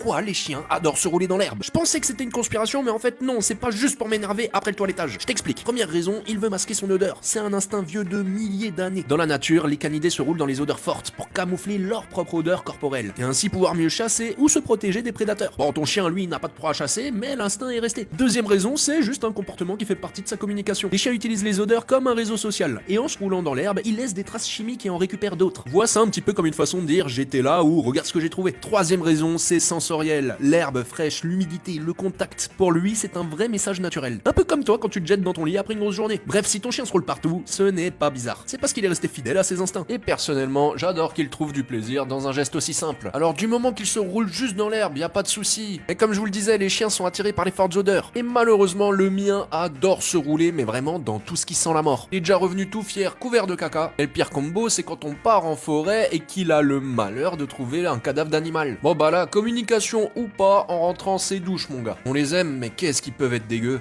pourquoi les chiens adorent se rouler dans l'herbe. Je pensais que c'était une conspiration, mais en fait non, c'est pas juste pour m'énerver après le toilettage. Je t'explique. Première raison, il veut masquer son odeur. C'est un instinct vieux de milliers d'années. Dans la nature, les canidés se roulent dans les odeurs fortes pour camoufler leur propre odeur corporelle et ainsi pouvoir mieux chasser ou se protéger des prédateurs. Bon, ton chien lui n'a pas de proie à chasser, mais l'instinct est resté. Deuxième raison, c'est juste un comportement qui fait partie de sa communication. Les chiens utilisent les odeurs comme un réseau social et en se roulant dans l'herbe, ils laissent des traces chimiques et en récupèrent d'autres. Vois ça un petit peu comme une façon de dire j'étais là ou regarde ce que j'ai trouvé. Troisième raison, c'est sensoriel. L'herbe fraîche, l'humidité, le contact. Pour lui, c'est un vrai message naturel. Un peu comme toi quand tu te jettes dans ton lit après une grosse journée. Bref, si ton chien se roule partout, ce n'est pas bizarre. C'est parce qu'il est resté fidèle à ses instincts. Et personnellement, j'adore qu'il trouve du plaisir dans un geste aussi simple. Alors du moment qu'il se roule juste dans l'herbe, y a pas de souci. Mais comme je vous le disais, les chiens sont attirés par les fortes odeurs. Et malheureusement, le mien adore se rouler, mais vraiment dans tout ce qui sent la mort. Il est déjà revenu tout fier, couvert de caca. Et le pire combo, c'est quand on part en forêt et qu'il a le malheur de trouver un cadavre d'animal. Bon bah là, communication ou pas, en rentrant c'est douche mon gars. On les aime, mais qu'est-ce qu'ils peuvent être dégueux.